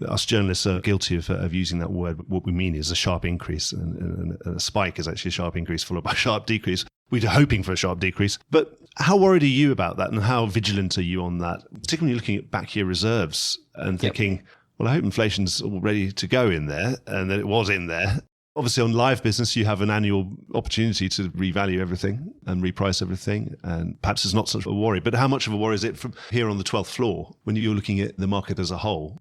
S1: us journalists are guilty of using that word. What we mean is a sharp increase, and a spike is actually a sharp increase followed by a sharp decrease. We're hoping for a sharp decrease. But how worried are you about that, and how vigilant are you on that, particularly looking at back year reserves and thinking, well, I hope inflation's all ready to go in there, and that it was in there. Obviously, on live business, you have an annual opportunity to revalue everything and reprice everything, and perhaps it's not such a worry. But how much of a worry is it from here on the 12th floor when you're looking at the market as a whole?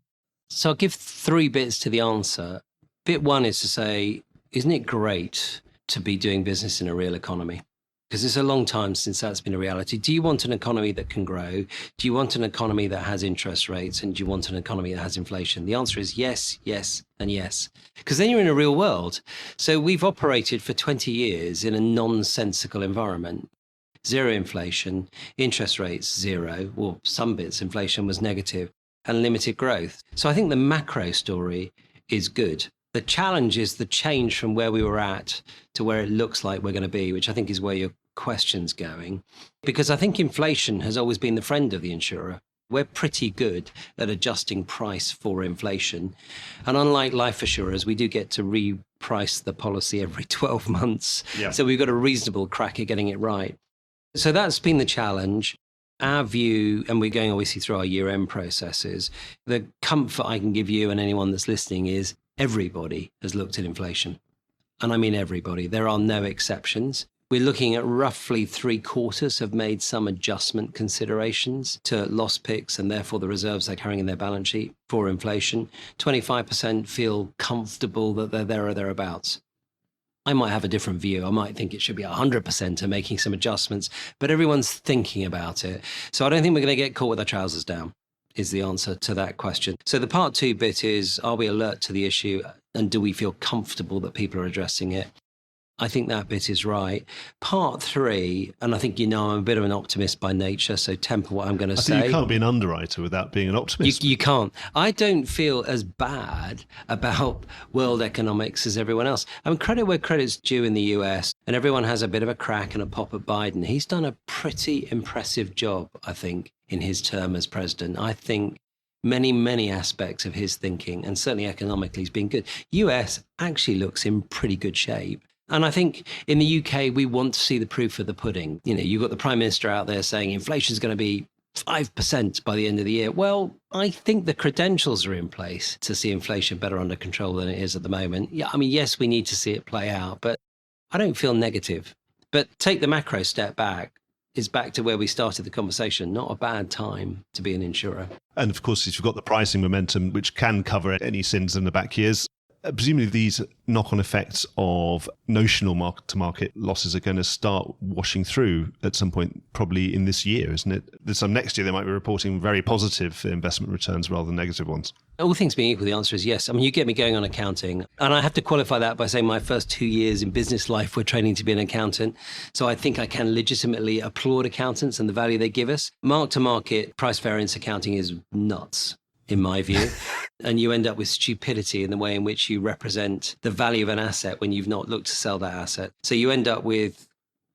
S2: So I'll give 3 bits to the answer. Bit 1 is to say, isn't it great to be doing business in a real economy? Because it's a long time since that's been a reality. Do you want an economy that can grow? Do you want an economy that has interest rates? And do you want an economy that has inflation? The answer is yes, yes, and yes. Because then you're in a real world. So we've operated for 20 years in a nonsensical environment. 0 inflation, interest rates 0, or some bits inflation was negative, and limited growth. So I think the macro story is good. The challenge is the change from where we were at to where it looks like we're going to be, which I think is where your question's going. Because I think inflation has always been the friend of the insurer. We're pretty good at adjusting price for inflation. And unlike life assurers, we do get to reprice the policy every 12 months. Yeah. So we've got a reasonable crack at getting it right. So that's been the challenge. Our view, and we're going obviously through our year-end processes, the comfort I can give you and anyone that's listening is everybody has looked at inflation. And I mean everybody. There are no exceptions. We're looking at roughly 3/4 have made some adjustment considerations to loss picks and therefore the reserves they're carrying in their balance sheet for inflation. 25% feel comfortable that they're there or thereabouts. I might have a different view. I might think it should be 100% and making some adjustments, but everyone's thinking about it. So I don't think we're going to get caught with our trousers down, is the answer to that question. So the part 2 bit is, are we alert to the issue and do we feel comfortable that people are addressing it? I think that bit is right. Part 3, and I think, I'm a bit of an optimist by nature, so temper what I'm going to say.
S1: You can't be an underwriter without being an optimist.
S2: You can't. I don't feel as bad about world economics as everyone else. I mean, credit where credit's due in the US, and everyone has a bit of a crack and a pop at Biden. He's done a pretty impressive job, I think, in his term as president. I think many aspects of his thinking, and certainly economically, has been good. US actually looks in pretty good shape. And I think in the UK, we want to see the proof of the pudding. You've got the Prime Minister out there saying inflation is going to be 5% by the end of the year. Well, I think the credentials are in place to see inflation better under control than it is at the moment. Yeah, I mean, yes, we need to see it play out, but I don't feel negative. But take the macro step back. It's back to where we started the conversation. Not a bad time to be an insurer.
S1: And of course, if you've got the pricing momentum, which can cover any sins in the back years, presumably these knock-on effects of notional market-to-market losses are going to start washing through at some point, probably in this year, isn't it? This time next year, they might be reporting very positive investment returns rather than negative ones.
S2: All things being equal, the answer is yes. I mean, you get me going on accounting. And I have to qualify that by saying my first 2 years in business life were training to be an accountant. So I think I can legitimately applaud accountants and the value they give us. Mark-to-market price variance accounting is nuts, in my view. And you end up with stupidity in the way in which you represent the value of an asset when you've not looked to sell that asset. So you end up with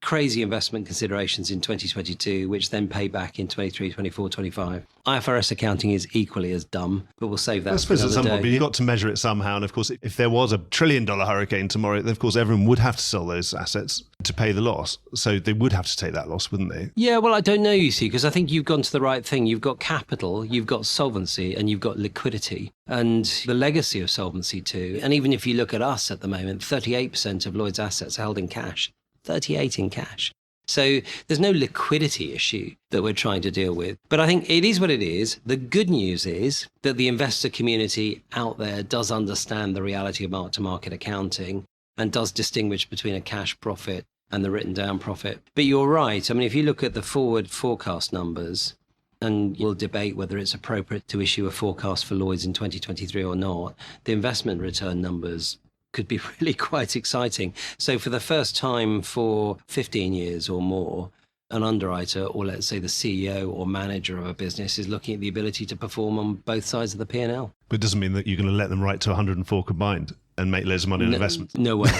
S2: crazy investment considerations in 2022, which then pay back in 23, 24, 25. IFRS accounting is equally as dumb, but we'll save that.
S1: I suppose at some point, but you've got to measure it somehow. And of course, if there was $1 trillion hurricane tomorrow, then of course, everyone would have to sell those assets to pay the loss. So they would have to take that loss, wouldn't they?
S2: Yeah, well, I don't know, you see, because I think you've gone to the right thing. You've got capital, you've got solvency, and you've got liquidity. And the legacy of Solvency II, and even if you look at us at the moment, 38% of Lloyd's assets are held in cash. 38 in cash. So there's no liquidity issue that we're trying to deal with. But I think it is what it is. The good news is that the investor community out there does understand the reality of mark-to-market accounting and does distinguish between a cash profit and the written down profit. But you're right. I mean, if you look at the forward forecast numbers, and we'll debate whether it's appropriate to issue a forecast for Lloyd's in 2023 or not, the investment return numbers could be really quite exciting. So for the first time for 15 years or more, an underwriter, or let's say the CEO or manager of a business, is looking at the ability to perform on both sides of the P&L.
S1: But it doesn't mean that you're going to let them write to 104 combined and make loads of money on investments.
S2: No way.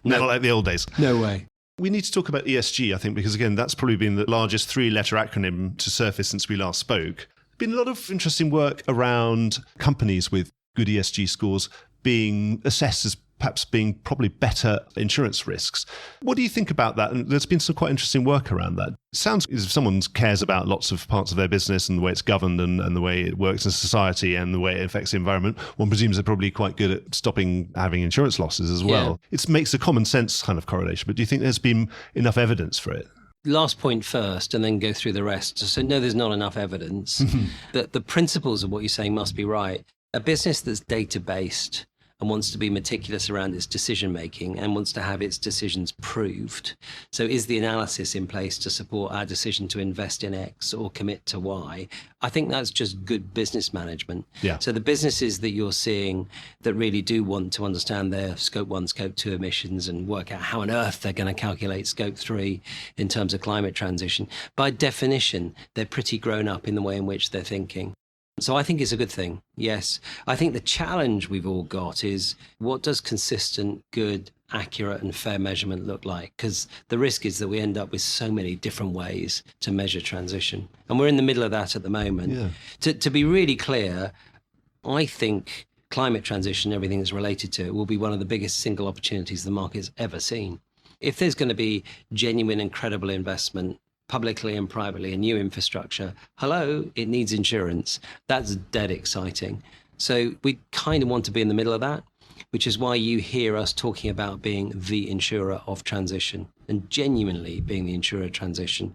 S1: Not like the old days.
S2: No way.
S1: We need to talk about ESG, I think, because again, that's probably been the largest 3-letter acronym to surface since we last spoke. Been a lot of interesting work around companies with good ESG scores being assessed as perhaps being probably better insurance risks. What do you think about that? And there's been some quite interesting work around that. It sounds as if someone cares about lots of parts of their business and the way it's governed and the way it works in society and the way it affects the environment. One presumes they're probably quite good at stopping having insurance losses as well. Yeah. It makes a common sense kind of correlation, but do you think there's been enough evidence for it?
S2: Last point first, and then go through the rest. So no, there's not enough evidence. That the principles of what you're saying must be right. A business that's data-based and wants to be meticulous around its decision-making and wants to have its decisions proved. So is the analysis in place to support our decision to invest in X or commit to Y? I think that's just good business management.
S1: Yeah.
S2: So the businesses that you're seeing that really do want to understand their Scope 1, Scope 2 emissions and work out how on earth they're going to calculate Scope 3 in terms of climate transition, by definition, they're pretty grown up in the way in which they're thinking. So I think it's a good thing, yes. I think the challenge we've all got is, what does consistent, good, accurate and fair measurement look like? Because the risk is that we end up with so many different ways to measure transition. And we're in the middle of that at the moment.
S1: Yeah.
S2: To be really clear, I think climate transition, everything that's related to it, will be one of the biggest single opportunities the market's ever seen. If there's going to be genuine and credible investment, publicly and privately, in new infrastructure, hello, it needs insurance. That's dead exciting. So we kind of want to be in the middle of that, which is why you hear us talking about being the insurer of transition and genuinely being the insurer of transition.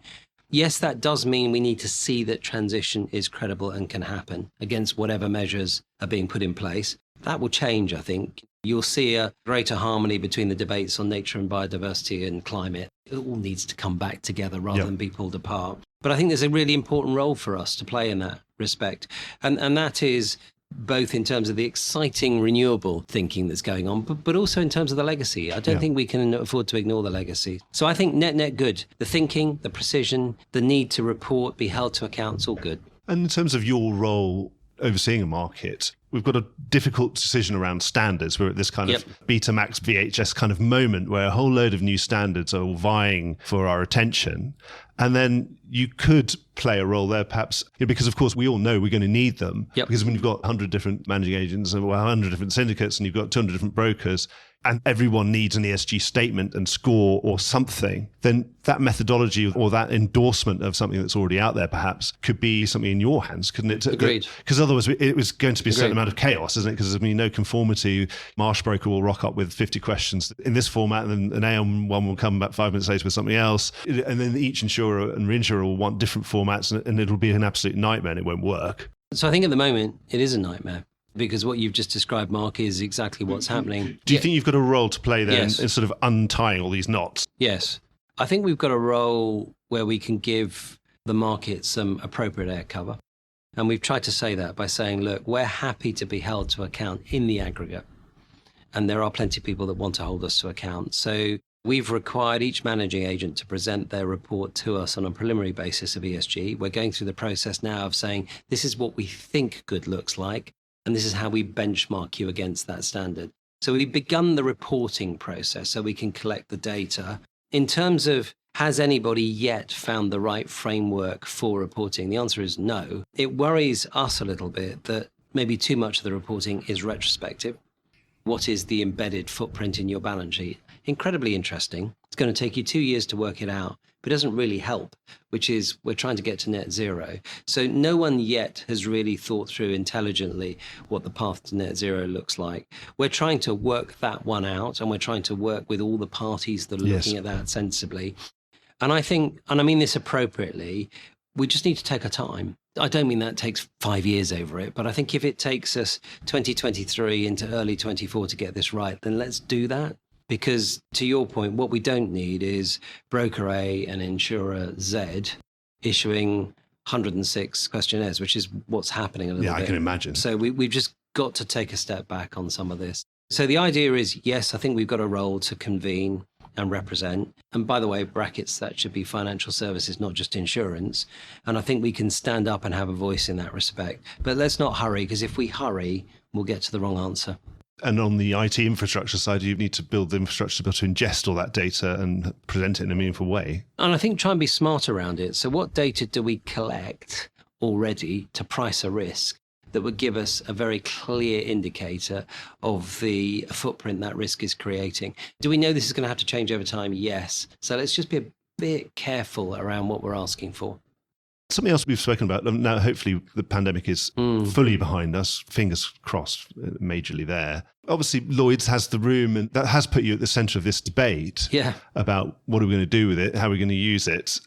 S2: Yes, that does mean we need to see that transition is credible and can happen against whatever measures are being put in place. That will change, I think. You'll see a greater harmony between the debates on nature and biodiversity and climate. It all needs to come back together rather than be pulled apart. But I think there's a really important role for us to play in that respect. And that is both in terms of the exciting renewable thinking that's going on, but also in terms of the legacy. I don't think we can afford to ignore the legacy. So I think net good. The thinking, the precision, the need to report, be held to account, it's all good.
S1: And in terms of your role overseeing a market, we've got a difficult decision around standards. We're at this kind of Betamax VHS kind of moment where a whole load of new standards are all vying for our attention. And then you could play a role there, perhaps, because of course we all know we're going to need them. Because when you've got 100 different managing agents and 100 different syndicates and you've got 200 different brokers, and everyone needs an ESG statement and score or something, then that methodology or that endorsement of something that's already out there perhaps could be something in your hands, couldn't it?
S2: Agreed.
S1: Because otherwise it was going to be a certain amount of chaos, isn't it? Because there's no conformity. Marsh broker will rock up with 50 questions in this format, and then an AM one will come back 5 minutes later with something else. And then each insurer and reinsurer will want different formats, and it'll be an absolute nightmare and it won't work.
S2: So I think at the moment it is a nightmare. Because what you've just described, Mark, is exactly what's happening.
S1: Do you think you've got a role to play there in sort of untying all these knots?
S2: Yes. I think we've got a role where we can give the market some appropriate air cover. And we've tried to say that by saying, look, we're happy to be held to account in the aggregate. And there are plenty of people that want to hold us to account. So we've required each managing agent to present their report to us on a preliminary basis of ESG. We're going through the process now of saying, this is what we think good looks like. And this is how we benchmark you against that standard. So we've begun the reporting process so we can collect the data. In terms of, has anybody yet found the right framework for reporting? The answer is no. It worries us a little bit that maybe too much of the reporting is retrospective. What is the embedded footprint in your balance sheet? Incredibly interesting. It's going to take you 2 years to work it out, but it doesn't really help, which is we're trying to get to net zero. So no one yet has really thought through intelligently what the path to net zero looks like. We're trying to work that one out, and we're trying to work with all the parties that are looking at that sensibly. And I think, and I mean this appropriately, we just need to take our time. I don't mean that takes 5 years over it, but I think if it takes us 2023 into early 24 to get this right, then let's do that. Because to your point, what we don't need is broker A and insurer Z issuing 106 questionnaires, which is what's happening a little bit.
S1: Yeah, I can imagine.
S2: So we've just got to take a step back on some of this. So the idea is, yes, I think we've got a role to convene and represent. And by the way, brackets, that should be financial services, not just insurance. And I think we can stand up and have a voice in that respect. But let's not hurry, because if we hurry, we'll get to the wrong answer.
S1: And on the IT infrastructure side, you need to build the infrastructure to be able to ingest all that data and present it in a meaningful way.
S2: And I think try and be smart around it. So what data do we collect already to price a risk that would give us a very clear indicator of the footprint that risk is creating? Do we know this is going to have to change over time? Yes. So let's just be a bit careful around what we're asking for.
S1: Something else we've spoken about, now hopefully the pandemic is fully behind us, fingers crossed, majorly there. Obviously, Lloyd's has the room, and that has put you at the centre of this debate about what are we going to do with it, how are we going to use it.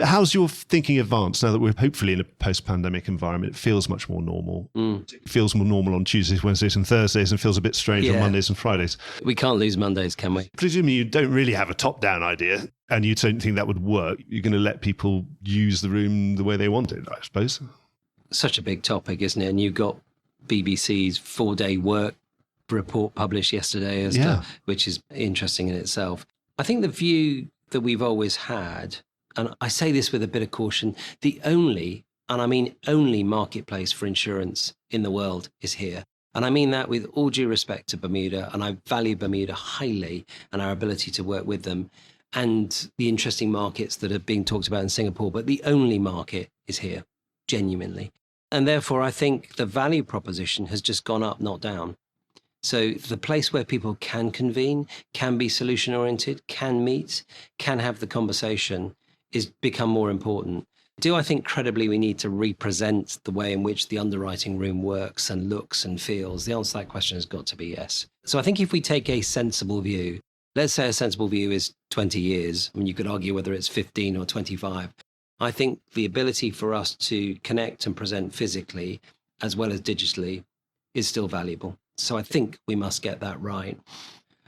S1: How's your thinking advanced now that we're hopefully in a post-pandemic environment? It feels much more normal. It feels more normal on Tuesdays, Wednesdays and Thursdays, and feels a bit strange on Mondays and Fridays.
S2: We can't lose Mondays, can we?
S1: Presumably you don't really have a top-down idea, and you don't think that would work. You're going to let people use the room the way they want it, I suppose.
S2: Such a big topic, isn't it? And you got BBC's 4-day work report published yesterday, which is interesting in itself. I think the view that we've always had, and I say this with a bit of caution, the only, and I mean only, marketplace for insurance in the world is here. And I mean that with all due respect to Bermuda, and I value Bermuda highly and our ability to work with them and the interesting markets that are being talked about in Singapore, but the only market is here, genuinely. And therefore, I think the value proposition has just gone up, not down. So the place where people can convene, can be solution-oriented, can meet, can have the conversation is become more important. Do I think credibly we need to represent the way in which the underwriting room works and looks and feels? The answer to that question has got to be yes. So I think if we take a sensible view, let's say a sensible view is 20 years. I mean, you could argue whether it's 15 or 25. I think the ability for us to connect and present physically as well as digitally is still valuable. So I think we must get that right.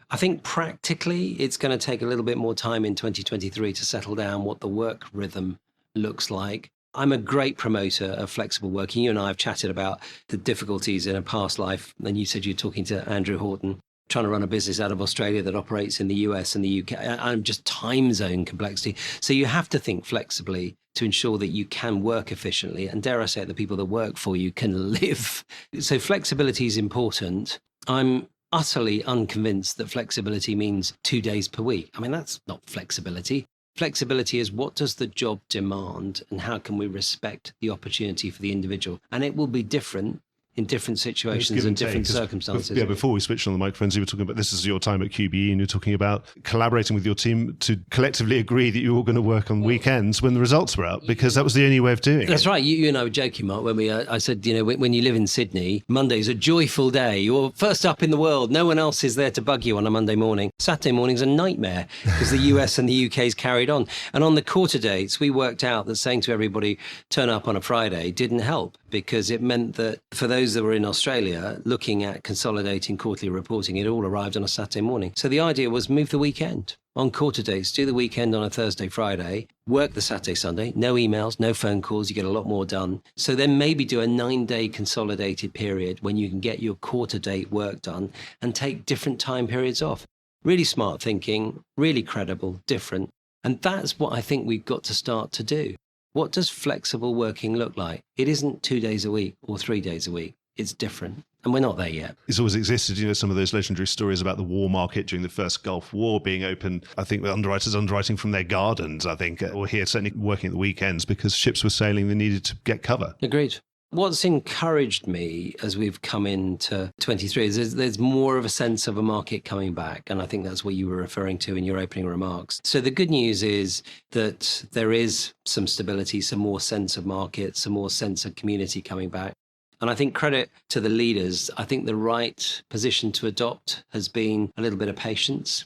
S2: I think practically it's going to take a little bit more time in 2023 to settle down what the work rhythm looks like. I'm a great promoter of flexible working. You and I have chatted about the difficulties in a past life. And you said you're talking to Andrew Horton, trying to run a business out of Australia that operates in the US and the UK. I'm just time zone complexity. So you have to think flexibly to ensure that you can work efficiently. And dare I say it, the people that work for you can live. So flexibility is important. I'm utterly unconvinced that flexibility means 2 days per week. I mean, that's not flexibility. Flexibility is what does the job demand and how can we respect the opportunity for the individual? And it will be different in different situations and different circumstances.
S1: Yeah, before we switched on the microphones, you were talking about this is your time at QBE, and you're talking about collaborating with your team to collectively agree that you were going to work on weekends when the results were out, because that was the only way of doing it.
S2: That's right. You and I were joking, Mark, when I said, when you live in Sydney, Monday's a joyful day. You're first up in the world. No one else is there to bug you on a Monday morning. Saturday morning's a nightmare because the US and the UK's carried on. And on the quarter dates, we worked out that saying to everybody, turn up on a Friday didn't help, because it meant that for those that were in Australia looking at consolidating quarterly reporting, it all arrived on a Saturday morning. So the idea was move the weekend on quarter dates, do the weekend on a Thursday, Friday, work the Saturday, Sunday, no emails, no phone calls, you get a lot more done. So then maybe do a 9-day consolidated period when you can get your quarter date work done and take different time periods off. Really smart thinking, really credible, different. And that's what I think we've got to start to do. What does flexible working look like? It isn't 2 days a week or 3 days a week. It's different. And we're not there yet.
S1: It's always existed, some of those legendary stories about the war market during the first Gulf War being open. I think the underwriters underwriting from their gardens, or here certainly working at the weekends because ships were sailing, they needed to get cover.
S2: Agreed. What's encouraged me as we've come into 23 is there's more of a sense of a market coming back. And I think that's what you were referring to in your opening remarks. So the good news is that there is some stability, some more sense of market, some more sense of community coming back. And I think credit to the leaders. I think the right position to adopt has been a little bit of patience,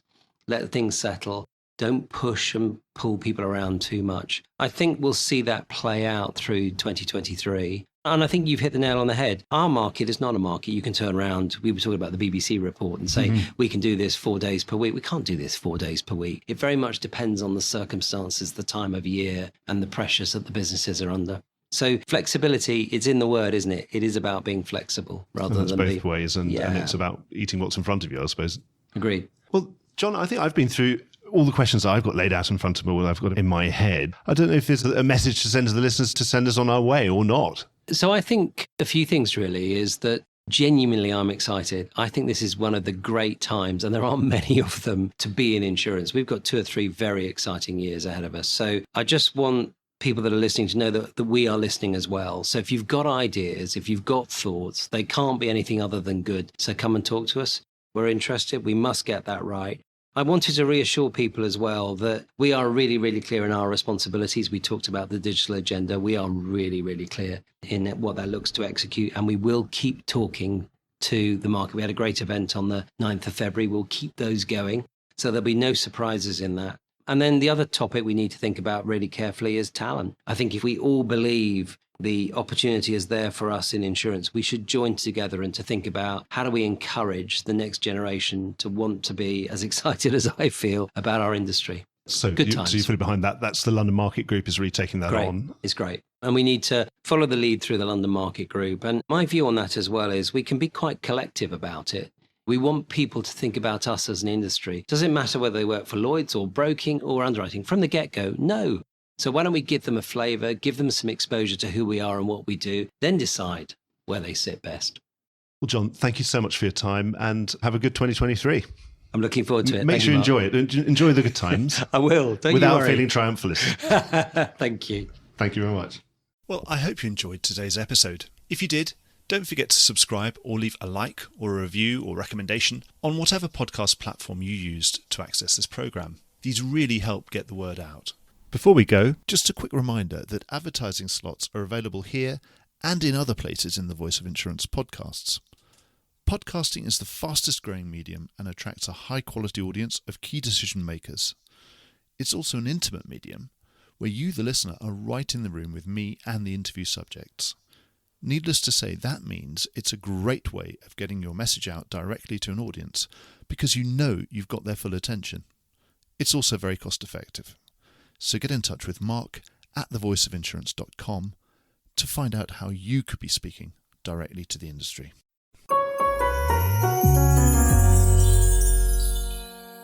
S2: let things settle. Don't push and pull people around too much. I think we'll see that play out through 2023. And I think you've hit the nail on the head. Our market is not a market you can turn around. We were talking about the BBC report and say, we can do this 4 days per week. We can't do this 4 days per week. It very much depends on the circumstances, the time of year, and the pressures that the businesses are under. So flexibility, it's in the word, isn't it? It is about being flexible rather than
S1: both ways. And it's about eating what's in front of you, I suppose.
S2: Agreed.
S1: Well, John, I think I've been through all the questions I've got laid out in front of me, what I've got in my head. I don't know if there's a message to send to the listeners to send us on our way or not.
S2: So I think a few things really is that genuinely I'm excited. I think this is one of the great times, and there aren't many of them, to be in insurance. We've got 2 or 3 very exciting years ahead of us. So I just want people that are listening to know that we are listening as well. So if you've got ideas, if you've got thoughts, they can't be anything other than good. So come and talk to us. We're interested. We must get that right. I wanted to reassure people as well that we are really, really clear in our responsibilities. We talked about the digital agenda. We are really, really clear in what that looks to execute. And we will keep talking to the market. We had a great event on the 9th of February. We'll keep those going. So there'll be no surprises in that. And then the other topic we need to think about really carefully is talent. I think if we all believe the opportunity is there for us in insurance, we should join together and to think about how do we encourage the next generation to want to be as excited as I feel about our industry.
S1: So
S2: Good times.
S1: So you fully behind that. That's the London Market Group is really taking that on.
S2: It's great. And we need to follow the lead through the London Market Group. And my view on that as well is we can be quite collective about it. We want people to think about us as an industry. Doesn't matter whether they work for Lloyd's or broking or underwriting. From the get-go, no. So why don't we give them a flavour, give them some exposure to who we are and what we do, then decide where they sit best.
S1: Well, John, thank you so much for your time and have a good 2023.
S2: I'm looking forward to it.
S1: Make sure you enjoy it. Enjoy the good times.
S2: I will. Don't
S1: without
S2: you worry.
S1: feeling triumphalist.
S2: Thank you.
S1: Thank you very much. Well, I hope you enjoyed today's episode. If you did, don't forget to subscribe or leave a like or a review or recommendation on whatever podcast platform you used to access this programme. These really help get the word out. Before we go, just a quick reminder that advertising slots are available here and in other places in the Voice of Insurance podcasts. Podcasting is the fastest growing medium and attracts a high quality audience of key decision makers. It's also an intimate medium where you, the listener, are right in the room with me and the interview subjects. Needless to say, that means it's a great way of getting your message out directly to an audience because you know you've got their full attention. It's also very cost effective. So get in touch with Mark at thevoiceofinsurance.com to find out how you could be speaking directly to the industry.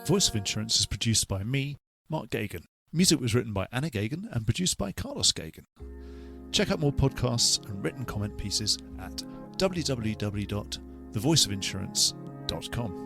S1: Voice of Insurance is produced by me, Mark Gagan. Music was written by Anna Gagan and produced by Carlos Gagan. Check out more podcasts and written comment pieces at www.thevoiceofinsurance.com.